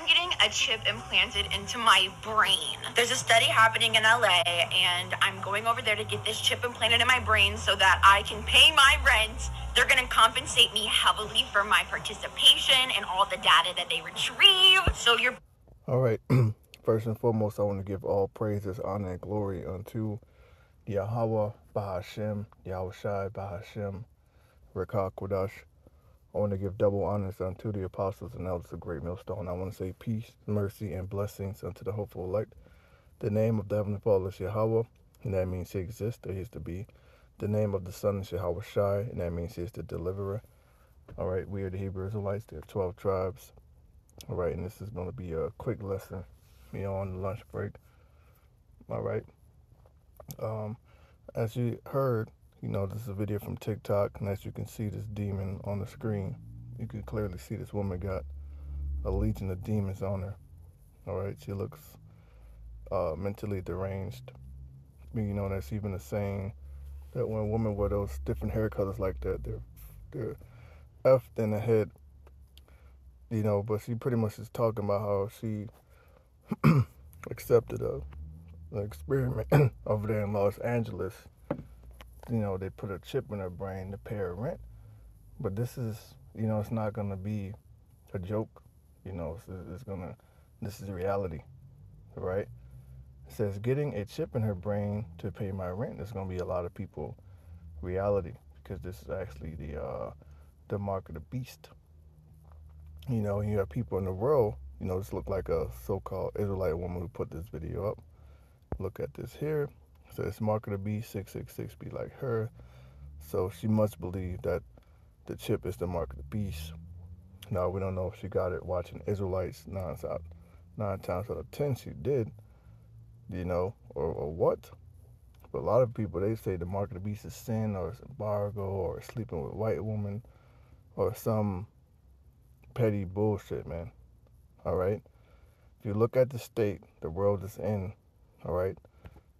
getting a chip implanted into my brain. There's a study happening in LA, and I'm going over there to get this chip implanted in my brain so that I can pay my rent. They're going to compensate me heavily for my participation and all the data that they retrieve. So you're... All right. First and foremost, I want to give all praises, honor, and glory unto Yahweh, Bahashem, Yahweh Shai, Bahashem, Rekah Kodash. I want to give double honors unto the apostles and elders of Great Millstone. I want to say peace, mercy, and blessings unto the hopeful elect. The name of the Heavenly Father is Yahweh, and that means He exists, or He is to be. The name of the Son is Yahweh Shai, and that means He is the deliverer. All right, we are the Hebrew Israelites. There are 12 tribes. All right, and this is going to be a quick lesson. Me on the lunch break. All right. As you heard, this is a video from TikTok, and as you can see this demon on the screen, you can clearly see this woman got a legion of demons on her. All right, she looks mentally deranged. That's even a saying that when a woman wear those different hair colors like that, they're effed in the head. But she pretty much is talking about how she accepted an experiment over there in Los Angeles. They put a chip in her brain to pay her rent. But this is, it's not going to be a joke. This is reality, right? It says getting a chip in her brain to pay my rent is going to be a lot of people reality, because this is actually the mark of the beast. You have people in the world, this look like a so-called Israelite woman who put this video up. Look at this here. It says mark of the beast, 666, be like her. So she must believe that the chip is the mark of the beast. Now, we don't know if she got it watching Israelites. 9 times out of 10 she did, or what. But a lot of people, they say the mark of the beast is sin, or it's embargo, or sleeping with a white woman, or some petty bullshit, man. All right? If you look at the state the world is in, all right,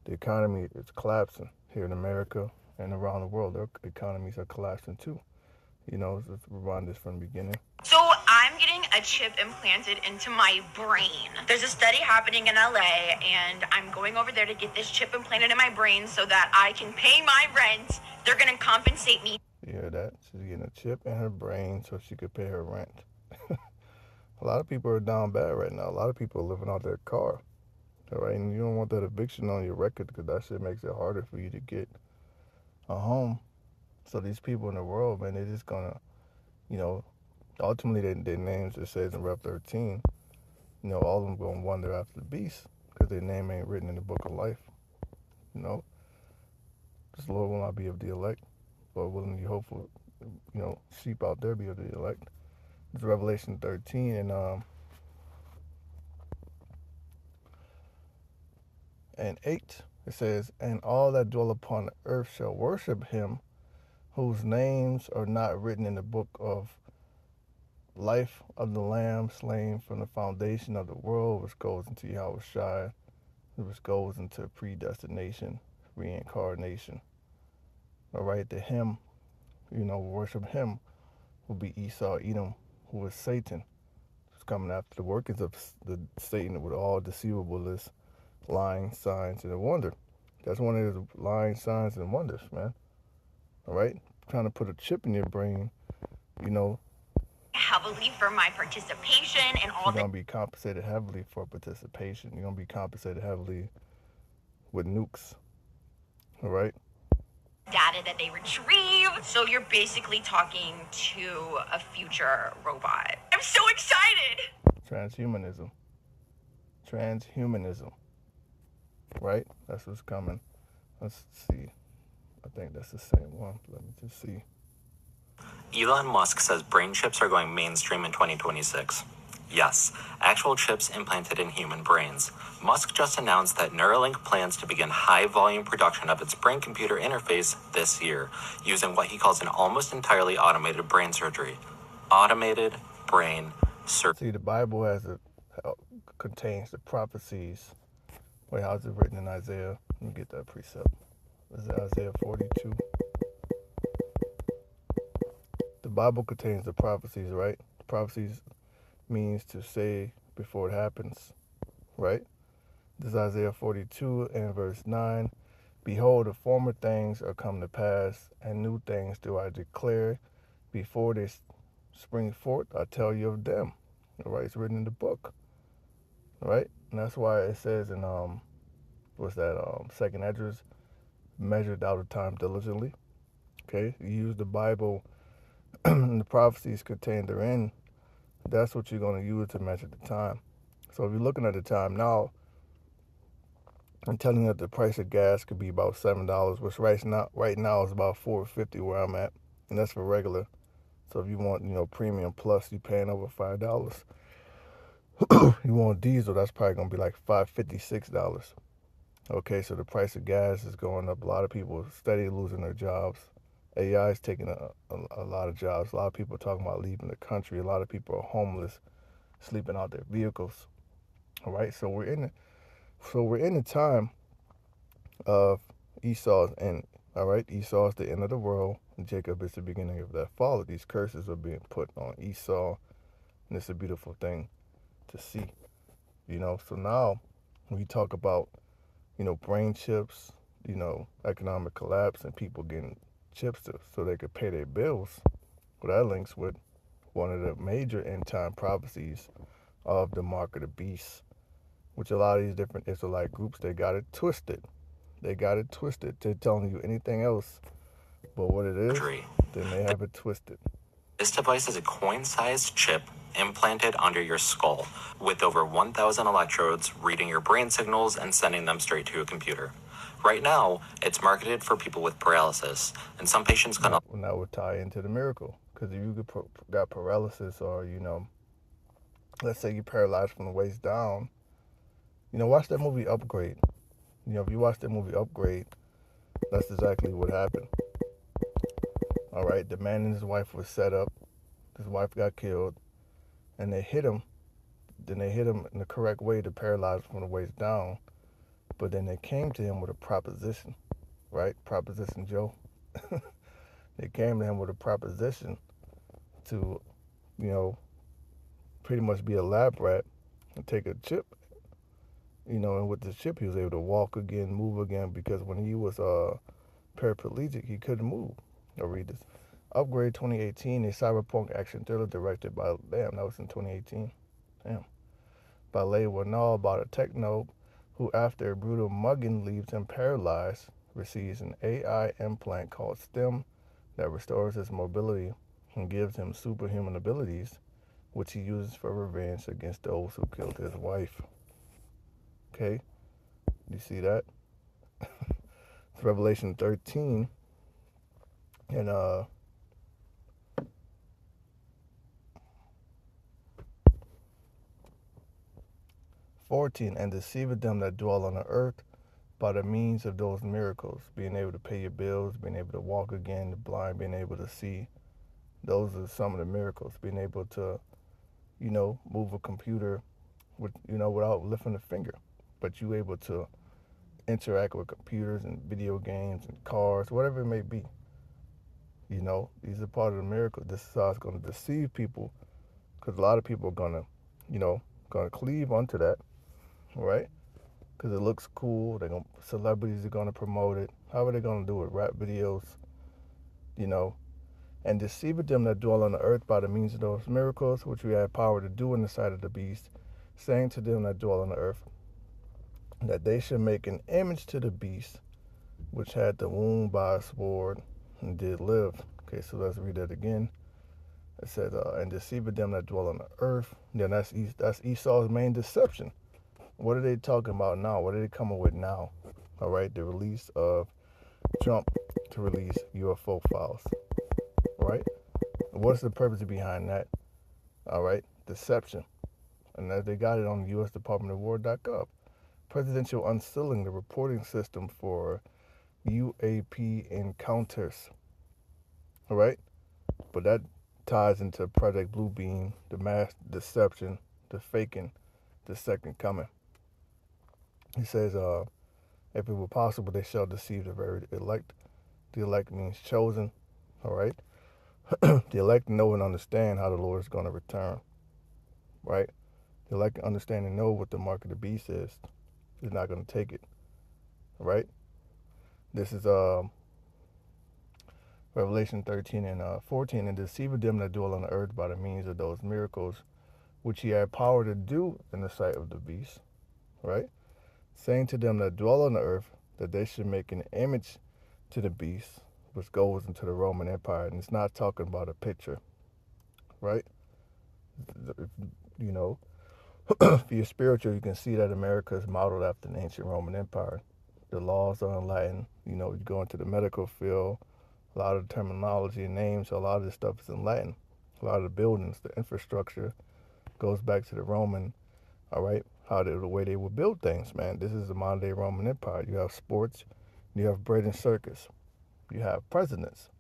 the economy is collapsing here in America and around the world. Their economies are collapsing too. Let's rewind this from the beginning. So I'm getting a chip implanted into my brain. There's a study happening in LA, and I'm going over there to get this chip implanted in my brain so that I can pay my rent. They're going to compensate me. You hear that? She's getting a chip in her brain so she could pay her rent. A lot of people are down bad right now. A lot of people are living out their car. All right, and you don't want that eviction on your record, because that shit makes it harder for you to get a home. So these people in the world, man, they're just gonna, ultimately their names, it says in Rev 13, all of them gonna wander after the beast, because their name ain't written in the book of life. This Lord will not be of the elect, but willing you hopeful, sheep out there be of the elect. It's Revelation 13 and 8. It says, and all that dwell upon the earth shall worship him, whose names are not written in the book of life of the Lamb slain from the foundation of the world, which goes into Yahweh Shai, which goes into predestination, reincarnation. All right, the him, worship him, will be Esau, Edom, who is Satan, who's coming after the workings of the Satan with all deceivableness, lying, signs, and a wonder. That's one of the lying, signs, and wonders, man. All right? Trying to put a chip in your brain, heavily for my participation and all. You're going to be compensated heavily for participation. You're going to be compensated heavily with nukes. All right? Data that they retrieve. So you're basically talking to a future robot. I'm so excited. Transhumanism. Right? That's what's coming. Let's see. I think that's the same one. Let me just see. Elon Musk says brain chips are going mainstream in 2026. Yes, actual chips implanted in human brains. Musk just announced that Neuralink plans to begin high-volume production of its brain-computer interface this year, using what he calls an almost entirely automated brain surgery. Automated brain surgery. See, the Bible contains the prophecies. Wait, how's it written in Isaiah? Let me get that precept. Is it Isaiah 42? The Bible contains the prophecies, right? Prophecies means to say before it happens, right? This is Isaiah 42 and verse 9. Behold, the former things are come to pass, and new things do I declare. Before they spring forth, I tell you of them. All right, it's written in the book. All right, and that's why it says in what's that? Second Esdras, measured out of time diligently. Okay, you use the Bible and the prophecies contained therein. That's what you're going to use to measure the time. So if you're looking at the time now, I'm telling you that the price of gas could be about $7, which right now is about $4.50 where I'm at, and that's for regular. So if you want, premium plus, you paying over $5. You want diesel, that's probably gonna be like $5.56. Okay, so the price of gas is going up. A lot of people are steady losing their jobs. AI is taking a lot of jobs. A lot of people are talking about leaving the country. A lot of people are homeless, sleeping out their vehicles. All right, so we're in the time of Esau's end. All right, Esau is the end of the world, and Jacob is the beginning of that fall. These curses are being put on Esau, and it's a beautiful thing to see. So now when we talk about brain chips, economic collapse, and people getting chips so they could pay their bills. Well, that links with one of the major end time prophecies of the mark of the beast, which a lot of these different Israelite groups, they got it twisted. They got it twisted. They're telling you anything else but what it is, then they have it twisted. This device is a coin-sized chip implanted under your skull with over 1,000 electrodes reading your brain signals and sending them straight to a computer. Right now, it's marketed for people with paralysis, and some patients can... Now we'll tie into the miracle, because if you got paralysis or, let's say you're paralyzed from the waist down, watch that movie Upgrade. If you watch that movie Upgrade, that's exactly what happened. All right, the man and his wife were set up. His wife got killed, and they hit him. Then they hit him in the correct way to paralyze him from the waist down. But then they came to him with a proposition, right? Proposition Joe. They came to him with a proposition to, pretty much be a lab rat and take a chip. And with the chip, he was able to walk again, move again, because when he was paraplegic, he couldn't move. I'll read this. Upgrade 2018, a cyberpunk action thriller directed by, that was in 2018. By Leigh Whannell, about a techno who, after a brutal mugging leaves him paralyzed, receives an AI implant called STEM that restores his mobility and gives him superhuman abilities, which he uses for revenge against those who killed his wife. Okay? You see that? It's Revelation 13 and 14, and deceiveth them that dwell on the earth by the means of those miracles, being able to pay your bills, being able to walk again, the blind being able to see. Those are some of the miracles. Being able to, move a computer without lifting a finger, but you able to interact with computers and video games and cars, whatever it may be. These are part of the miracle. This is how it's going to deceive people, because a lot of people are going to cleave onto that, right? Because it looks cool. Celebrities are going to promote it. How are they going to do it? Rap videos, and deceiveth them that dwell on the earth by the means of those miracles, which we have power to do in the sight of the beast, saying to them that dwell on the earth, that they should make an image to the beast, which had the wound by a sword and did live. Okay, so let's read that again. It says, and deceiveth them that dwell on the earth. Then that's Esau's main deception. What are they talking about now? What are they coming with now? All right, the release of Trump to release UFO files. All right, what's the purpose behind that? All right, deception. And they got it on USDepartmentofWar.gov. Presidential unsealing the reporting system for UAP encounters. All right, but that ties into Project Bluebeam, the mass deception, the faking, the second coming. He says, if it were possible, they shall deceive the very elect. The elect means chosen. All right, the elect know and understand how the Lord is going to return. Right, The elect understand and know what the mark of the beast is not going to take it, right? This is Revelation 13 and 14, and deceived them that dwell on the earth by the means of those miracles which he had power to do in the sight of the beast, right? Saying to them that dwell on the earth that they should make an image to the beast, which goes into the Roman Empire. And it's not talking about a picture, right? You know, if you're spiritual, you can see that America is modeled after the ancient Roman Empire. The laws are in Latin. You know, you go into the medical field, a lot of the terminology and names, a lot of this stuff is in Latin. A lot of the buildings, the infrastructure goes back to the Roman, all right, the way they would build things, man. This is the modern day Roman Empire. You have sports, you have bread and circus, you have presidents,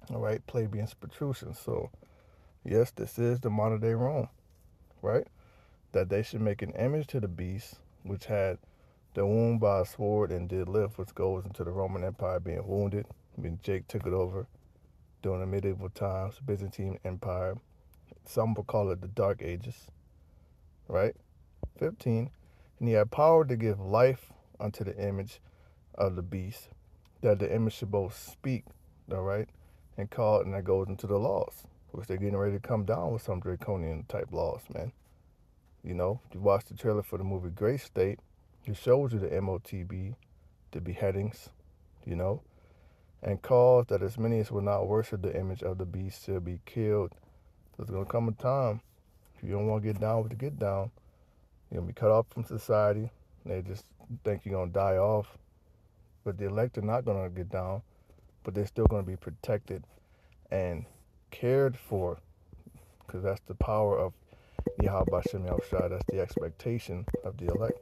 all right, plebeians, patricians. So, yes, this is the modern day Rome, right? That they should make an image to the beast, which had the wound by a sword and did live, which goes into the Roman Empire being wounded. I mean, Jake took it over during the medieval times, Byzantine Empire. Some will call it the Dark Ages, right? 15. And he had power to give life unto the image of the beast, that the image should both speak, all right, and call it, and that goes into the laws, which they're getting ready to come down with some draconian type laws, man. You know, if you watch the trailer for the movie Great State, it shows you the MOTB, the beheadings, you know, and calls that as many as will not worship the image of the beast shall be killed. There's going to come a time, if you don't want to get down with the get down, you're going to be cut off from society. They just think you're going to die off. But the elect are not going to get down, but they're still going to be protected and cared for, because that's the power of Yahweh Shem Yahushua. That's the expectation of the elect.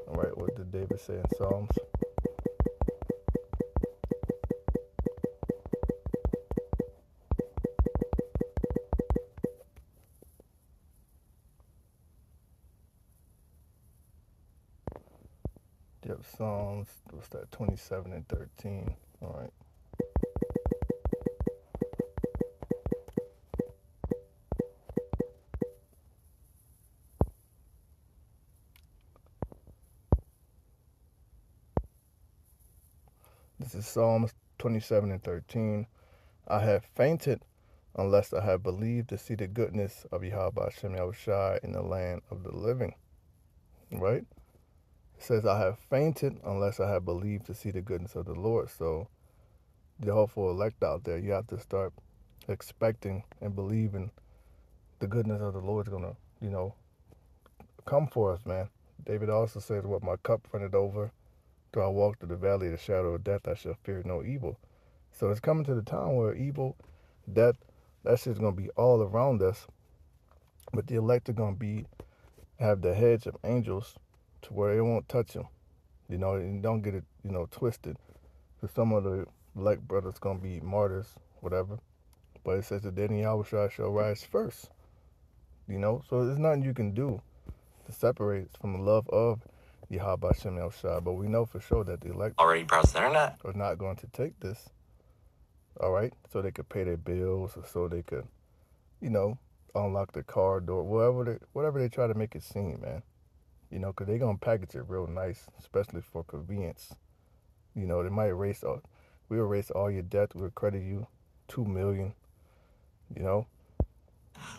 All right, what did David say in Psalms? Yep, Psalms, what's that, 27 and 13. All right. This is Psalms 27 and 13. I have fainted unless I have believed to see the goodness of Yahweh Shem Yahushua in the land of the living. Right? It says, I have fainted unless I have believed to see the goodness of the Lord. So, the hopeful elect out there, you have to start expecting and believing the goodness of the Lord is going to, you know, come for us, man. David also says, what my cup runneth over, though I walk through the valley of the shadow of death, I shall fear no evil. So it's coming to the time where evil, death, that shit's going to be all around us. But the elect are going to have the hedge of angels to where it won't touch them. You know, and don't get it, you know, twisted. Because some of the elect brothers going to be martyrs, whatever. But it says that then Yahweh shall rise first. You know, so there's nothing you can do to separate from the love of Yahweh Shem Yahushua. But we know for sure that the elect Already browsed the internet? are not going to take this, all right, so they could pay their bills, or so they could, you know, unlock the car door, whatever they try to make it seem, man. You know, because they're going to package it real nice, especially for convenience. You know, they might we'll erase all your debt, we'll credit you $2 million, you know.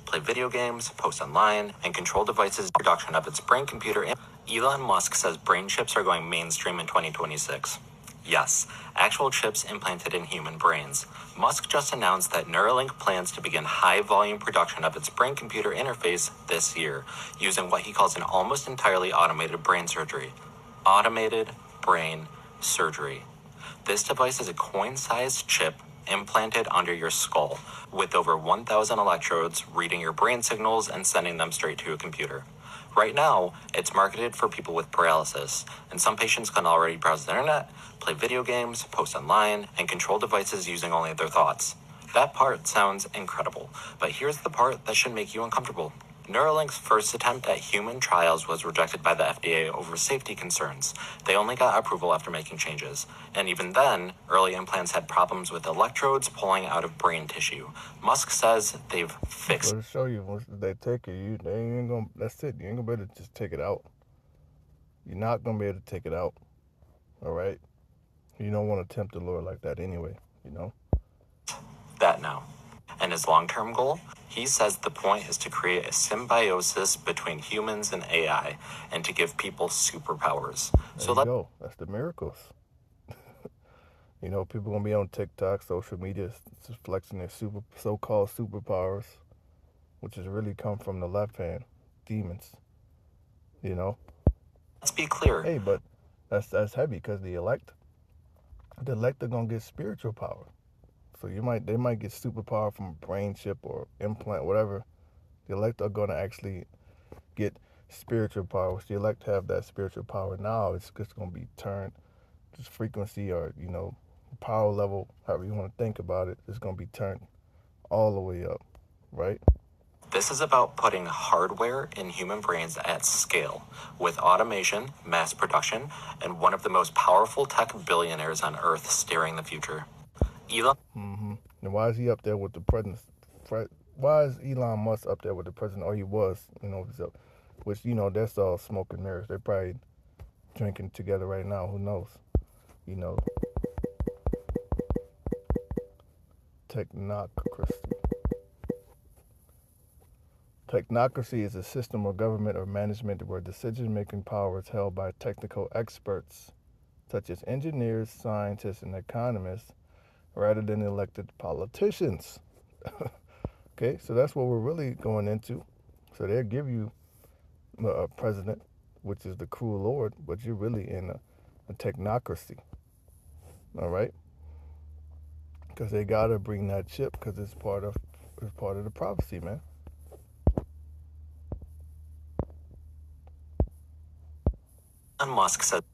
Play video games, post online, and control devices production of its brain computer. Elon Musk says brain chips are going mainstream in 2026. Yes, actual chips implanted in human brains. Musk just announced that Neuralink plans to begin high-volume production of its brain-computer interface this year, using what he calls an almost entirely automated brain surgery. Automated brain surgery. This device is a coin-sized chip implanted under your skull, with over 1,000 electrodes reading your brain signals and sending them straight to a computer. Right now, it's marketed for people with paralysis, and some patients can already browse the internet, play video games, post online, and control devices using only their thoughts. That part sounds incredible, but here's the part that should make you uncomfortable. Neuralink's first attempt at human trials was rejected by the FDA over safety concerns. They only got approval after making changes. And even then, early implants had problems with electrodes pulling out of brain tissue. Musk says they've fixed. So to show you, once they take it, they ain't gonna. That's it. You ain't gonna be able to just take it out. You're not gonna be able to take it out. All right. You don't want to tempt the Lord like that anyway. That now. And his long-term goal? He says the point is to create a symbiosis between humans and AI and to give people superpowers. There you go. That's the miracles. People gonna be on TikTok, social media, just flexing their so-called superpowers, which has really come from the left hand, demons. Let's be clear. Hey, but that's heavy because the elect are gonna get spiritual power. So they might get superpower from a brain chip or implant, whatever. The elect are gonna actually get spiritual power. Which the elect have that spiritual power now. It's just gonna be turned, just frequency or power level, however you want to think about it, is gonna be turned all the way up, right? This is about putting hardware in human brains at scale, with automation, mass production, and one of the most powerful tech billionaires on Earth steering the future. Elon. And why is he up there with the president? Why is Elon Musk up there with the president? Or he was, which that's all smoke and mirrors. They're probably drinking together right now. Who knows? Technocracy. Technocracy is a system of government or management where decision-making power is held by technical experts, such as engineers, scientists, and economists, rather than elected politicians. Okay, so that's what we're really going into. So they'll give you a president, which is the cruel Lord, but you're really in a technocracy. All right? Because they gotta bring that chip because it's part of the prophecy, man. Musk said,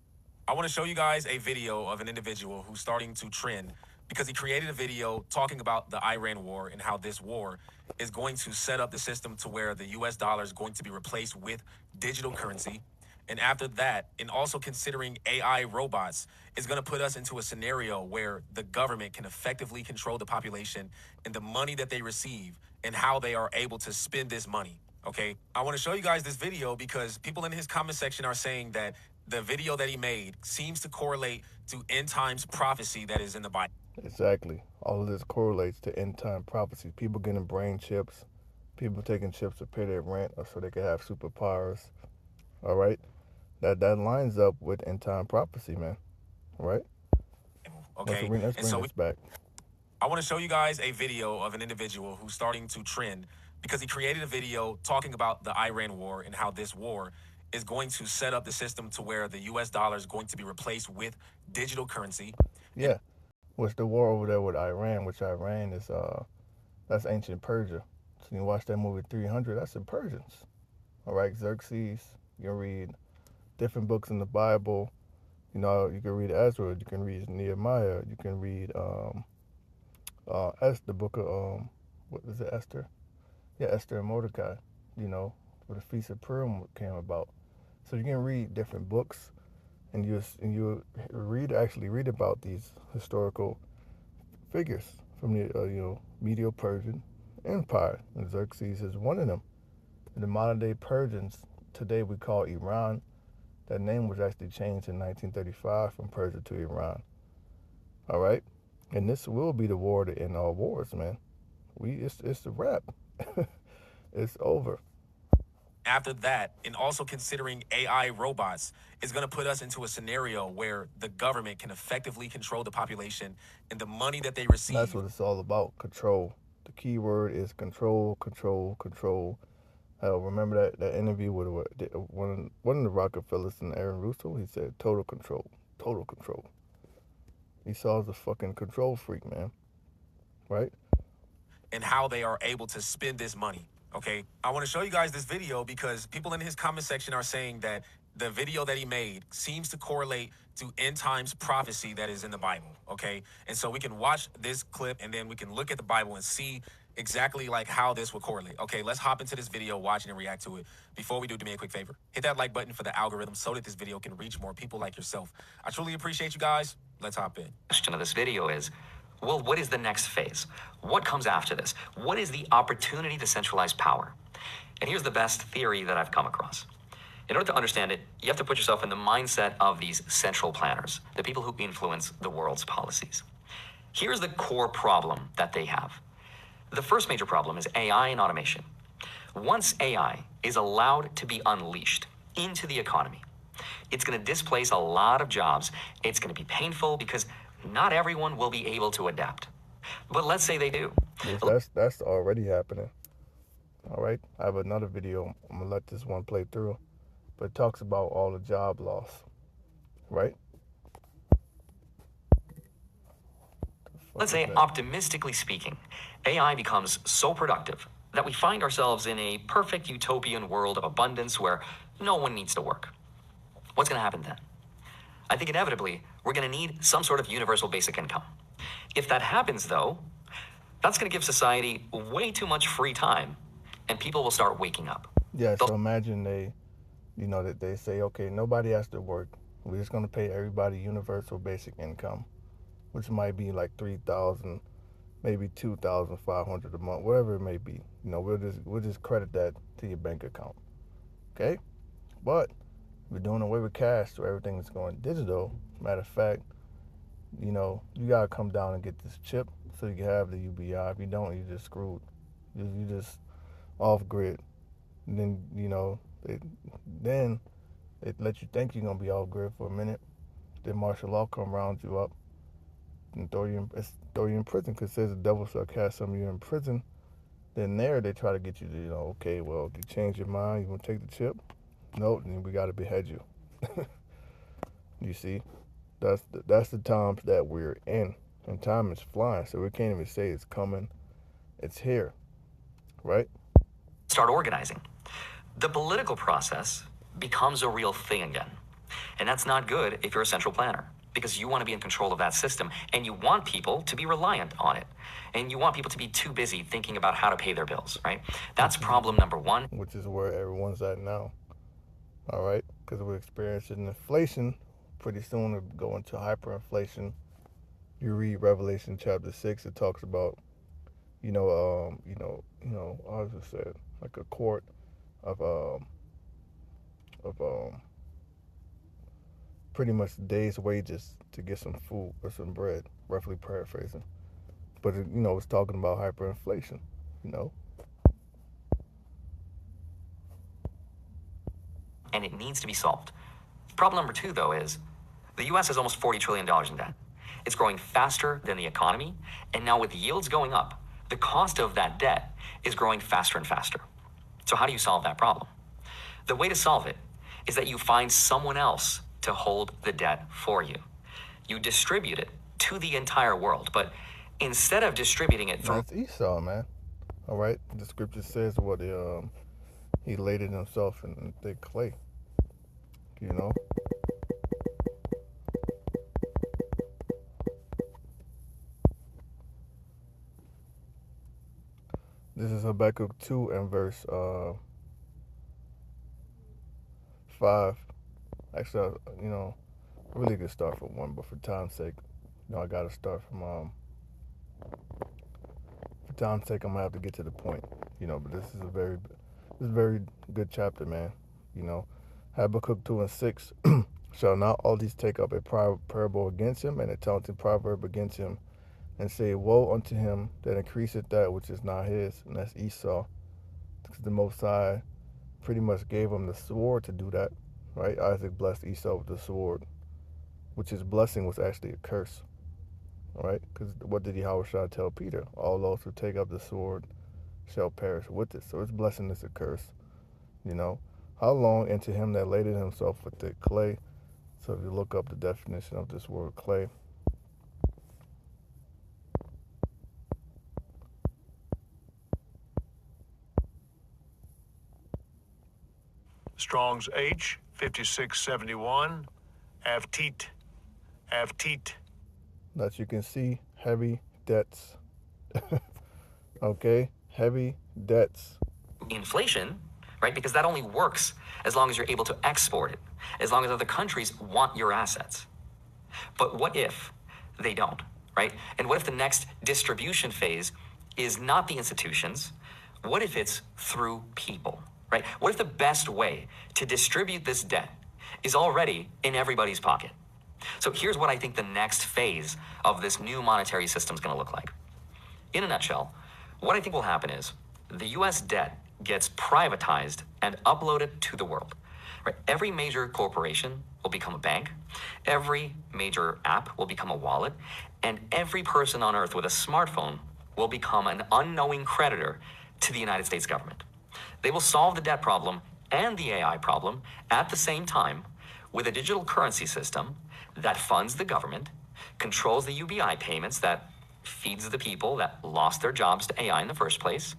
I want to show you guys a video of an individual who's starting to trend because he created a video talking about the Iran war and how this war is going to set up the system to where the US dollar is going to be replaced with digital currency. And after that, and also considering AI robots, is going to put us into a scenario where the government can effectively control the population and the money that they receive and how they are able to spend this money. Okay, I want to show you guys this video because people in his comment section are saying that the video that he made seems to correlate to end times prophecy that is in the Bible. Exactly. All of this correlates to end time prophecy. People getting brain chips, people taking chips to pay their rent or so they can have superpowers. All right? That lines up with end time prophecy, man. All right? Okay. Let's bring this back. I want to show you guys a video of an individual who's starting to trend because he created a video talking about the Iran war and how this war is going to set up the system to where the US dollar is going to be replaced with digital currency. Yeah. What's the war over there with Iran, which Iran is, that's ancient Persia. So you watch that movie 300, that's the Persians. All right, Xerxes, you can read different books in the Bible. You can read Ezra, you can read Nehemiah, you can read the book of, what is it, Esther? Yeah, Esther and Mordecai, where the Feast of Purim came about. So you can read different books, and you read about these historical figures from the Medo Persian Empire, and Xerxes is one of them. And the modern day Persians today we call Iran. That name was actually changed in 1935 from Persia to Iran. All right, and this will be the war to end all wars, man. It's a wrap. It's over. After that, and also considering AI robots, is going to put us into a scenario where the government can effectively control the population and the money that they receive. That's what it's all about, control. The key word is control, control, control. Remember that interview with one of the Rockefellers and Aaron Russo? He said total control, total control. Esau's a fucking control freak, man. Right? And how they are able to spend this money. Okay, I want to show you guys this video because people in his comment section are saying that the video that he made seems to correlate to end times prophecy that is in the Bible. Okay, and so we can watch this clip and then we can look at the Bible and see exactly like how this would correlate. Okay, let's hop into this video, watch it, and react to it. Before we do me a quick favor. Hit that like button for the algorithm so that this video can reach more people like yourself. I truly appreciate you guys. Let's hop in. Question of this video is, well, what is the next phase? What comes after this? What is the opportunity to centralize power? And here's the best theory that I've come across. In order to understand it, you have to put yourself in the mindset of these central planners, the people who influence the world's policies. Here's the core problem that they have. The first major problem is AI and automation. Once AI is allowed to be unleashed into the economy, it's going to displace a lot of jobs. It's going to be painful because not everyone will be able to adapt. But let's say they do. Yes, that's already happening. All right, I have another video. I'm gonna let this one play through, but it talks about all the job loss, right? Let's say, optimistically speaking, AI becomes so productive that we find ourselves in a perfect utopian world of abundance where no one needs to work. What's going to happen then? I think inevitably, we're going to need some sort of universal basic income. If that happens, though, that's going to give society way too much free time, and people will start waking up. Yeah, so imagine that they say, okay, nobody has to work. We're just going to pay everybody universal basic income, which might be like $3,000, maybe $2,500 a month, whatever it may be. We'll just credit that to your bank account. Okay? But we're doing away with cash, so everything is going digital. Matter of fact, you gotta come down and get this chip so you can have the UBI. If you don't, you're just screwed. You just off grid. And then it let you think you're gonna be off grid for a minute. Then martial law come round you up and throw you in prison, because it says the devil shall cast some of you in prison. Then there they try to get you to, okay, well, you change your mind, you want to take the chip? Nope, then we got to behead you. You see, that's the times that we're in, and time is flying, so we can't even say it's coming. It's here, right? Start organizing. The political process becomes a real thing again. And that's not good if you're a central planner, because you want to be in control of that system, and you want people to be reliant on it. And you want people to be too busy thinking about how to pay their bills, right? That's problem number one. Which is where everyone's at now, all right? Because we're experiencing inflation. Pretty soon we'll go into hyperinflation. You read Revelation chapter 6, it talks about, how does it say, like a quart of pretty much a day's wages to get some food or some bread, roughly paraphrasing. But it's talking about hyperinflation, And it needs to be solved. Problem number two, though, is the U.S. has almost $40 trillion in debt. It's growing faster than the economy, and now with yields going up, the cost of that debt is growing faster and faster. So how do you solve that problem? The way to solve it is that you find someone else to hold the debt for you. You distribute it to the entire world, but instead of distributing it through... That's Esau, man. All right? The scripture says what he laid it himself in thick clay. This is Habakkuk 2 and verse 5. Actually, I really could start from 1, but for time's sake, I got to start from... For time's sake, I'm going to have to get to the point, but this is a very good chapter, man. Habakkuk 2 and 6. Shall not all these take up a parable against him, and a taunting proverb against him, and say, woe unto him that increaseth that which is not his? And that's Esau. Because the Most High pretty much gave him the sword to do that, right? Isaac blessed Esau with the sword, which his blessing was actually a curse, all right? Because what did Yahushua tell Peter? All those who take up the sword shall perish with it. So his blessing is a curse, How long into him that laid himself with the clay? So if you look up the definition of this word clay, Strong's H 5671, Avteet. that you can see heavy debts. Okay? Heavy debts. Inflation, right? Because that only works as long as you're able to export it, as long as other countries want your assets. But what if they don't, right? And what if the next distribution phase is not the institutions? What if it's through people, right? What if the best way to distribute this debt is already in everybody's pocket? So here's what I think the next phase of this new monetary system is going to look like. In a nutshell, what I think will happen is the US debt gets privatized and uploaded to the world. Right? Every major corporation will become a bank, every major app will become a wallet, and every person on earth with a smartphone will become an unknowing creditor to the United States government. They will solve the debt problem and the AI problem at the same time with a digital currency system that funds the government, controls the UBI payments that feeds the people that lost their jobs to AI in the first place,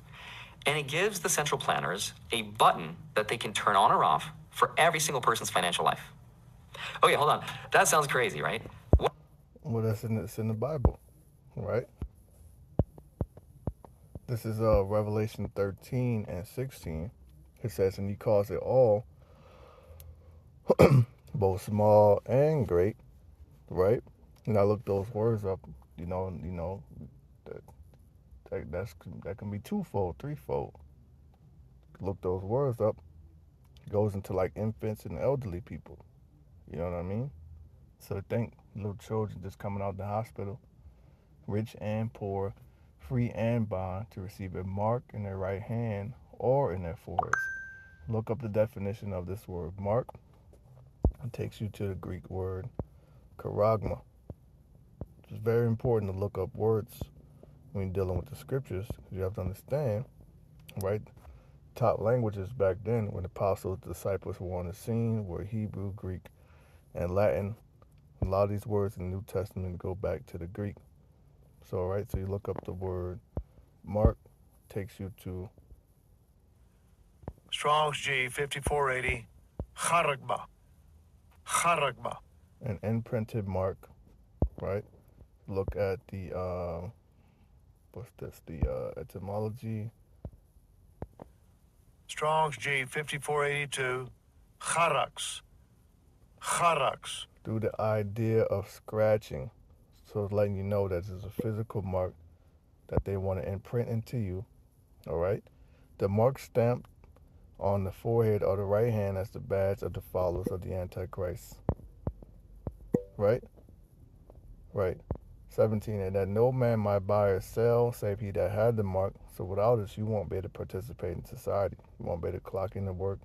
and it gives the central planners a button that they can turn on or off for every single person's financial life. Okay, hold on. That sounds crazy, right? Well, it's in the Bible, right? This is Revelation 13 and 16. It says, and he calls it all, both small and great, right? And I looked those words up, that can be twofold, threefold. Look those words up, it goes into like infants and elderly people. You know what I mean? So think little children just coming out of the hospital, rich and poor, free and bond, to receive a mark in their right hand or in their foreheads. Look up the definition of this word mark. It takes you to the Greek word charagma. It's very important to look up words when you're dealing with the scriptures, because you have to understand, right? Top languages back then, when the apostles, disciples were on the scene, were Hebrew, Greek, and Latin. A lot of these words in the New Testament go back to the Greek. So, right, so you look up the word mark, takes you to Strong's G 5480. Charagma. Charagma. an imprinted mark, right? Look at the, the etymology. Strong's G 5482. Charax. Charax. Through the idea of scratching. So it's letting you know that this is a physical mark that they want to imprint into you, all right? The mark stamped on the forehead or the right hand as the badge of the followers of the Antichrist, right? Right. 17, and that no man might buy or sell save he that had the mark. So without this, you won't be able to participate in society. You won't be able to clock into work.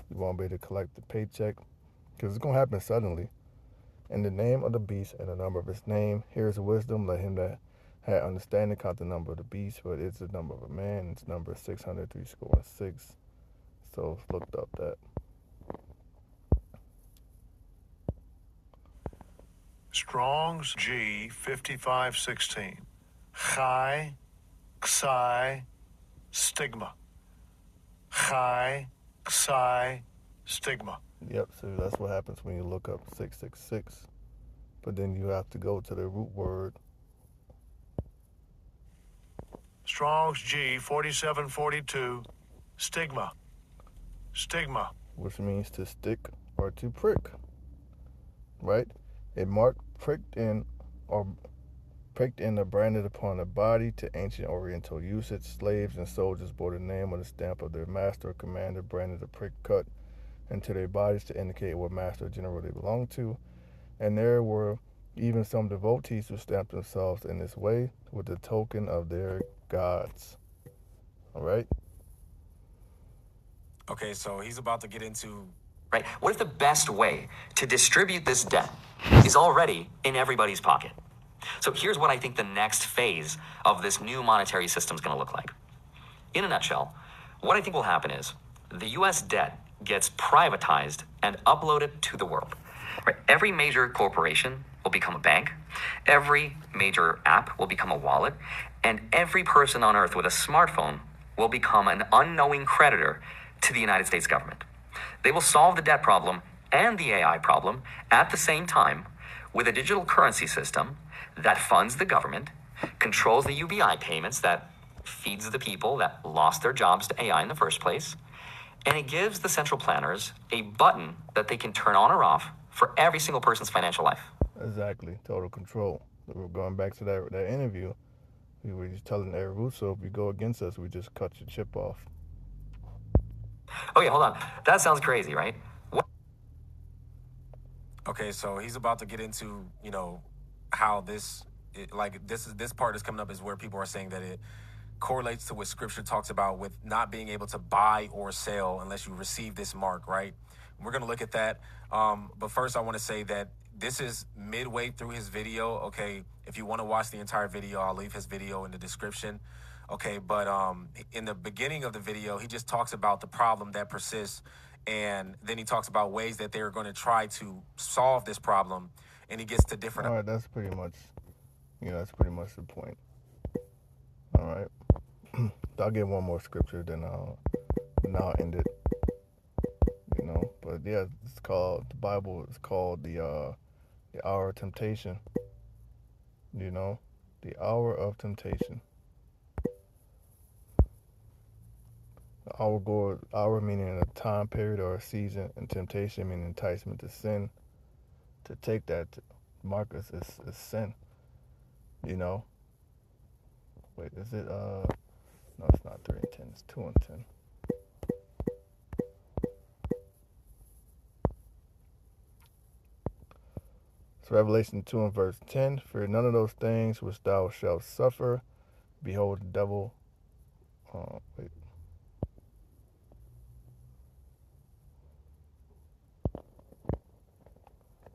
You won't be able to collect the paycheck, because it's going to happen suddenly. In the name of the beast and the number of his name, here's wisdom. Let him that had understanding count the number of the beast, for it's the number of a man. It's number 603 So looked up that. Strong's G 5516. Chi, Xi, stigma. Chi, Xi, stigma. Yep, so that's what happens when you look up 666. But then you have to go to the root word. Strong's G 4742. Stigma. Stigma. Which means to stick or to prick, right? A mark pricked in or branded upon the body. To ancient Oriental usage, slaves and soldiers bore the name or the stamp of their master or commander, branded a prick cut into their bodies to indicate what master or general they belonged to. And there were even some devotees who stamped themselves in this way with the token of their gods. All right? Okay, so he's about to get into... Right? What if the best way to distribute this debt is already in everybody's pocket? So here's what I think the next phase of this new monetary system is going to look like. In a nutshell, what I think will happen is the US debt gets privatized and uploaded to the world. Right? Every major corporation will become a bank, every major app will become a wallet, and every person on earth with a smartphone will become an unknowing creditor to the United States government. They will solve the debt problem and the AI problem at the same time with a digital currency system that funds the government, controls the UBI payments that feeds the people that lost their jobs to AI in the first place, and it gives the central planners a button that they can turn on or off for every single person's financial life. Exactly, total control. We're going back to that interview. We were just telling Eric Russo, if you go against us, we just cut your chip off. Okay, hold on. That sounds crazy, right? Okay, so he's about to get into, how this part is coming up is where people are saying that it correlates to what scripture talks about with not being able to buy or sell unless you receive this mark, right? We're going to look at that. But first, I want to say that this is midway through his video. Okay, if you want to watch the entire video, I'll leave his video in the description. Okay, but in the beginning of the video, he just talks about the problem that persists, and then he talks about ways that they're going to try to solve this problem, and he gets to different. All right, that's pretty much the point. All right, I'll get one more scripture, then I'll end it. But yeah, the Bible is called the hour of temptation. The hour of temptation. Hour meaning a time period or a season, and temptation meaning enticement to sin. To take that Marcus is sin. Wait, is it no, it's not 3 and 10, it's 2 and 10. So Revelation 2 and verse 10, fear none of those things which thou shalt suffer. Behold, the devil.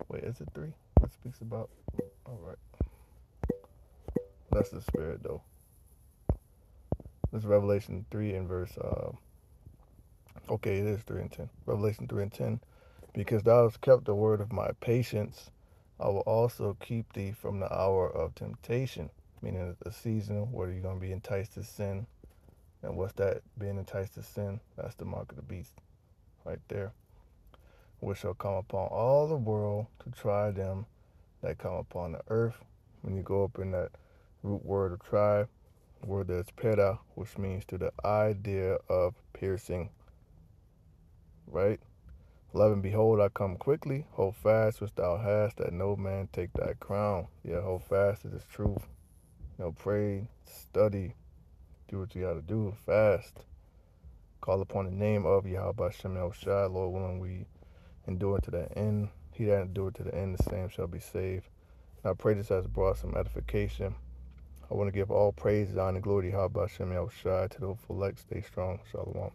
Wait, is it 3? It speaks about. All right. That's the spirit, though. This is Revelation 3 and verse. Okay, it is 3 and 10. Revelation 3 and 10. Because thou hast kept the word of my patience, I will also keep thee from the hour of temptation, meaning a season where you're going to be enticed to sin. And what's that? Being enticed to sin? That's the mark of the beast right there. Which shall come upon all the world to try them that come upon the earth. When you go up in that root word of try, the word that's pera, which means to the idea of piercing. Right? 11, behold, I come quickly. Hold fast which thou hast, that no man take thy crown. Yeah, hold fast to this truth. Pray, study, do what you got to do, fast. Call upon the name of Yahweh Shem Yahushua. Lord willing, we endure to the end. He that endure to the end, the same shall be saved. And I pray this has brought some edification. I want to give all praise, honor, and glory to Yahweh Shem Yahushua, to the elect. Stay strong. Shalom.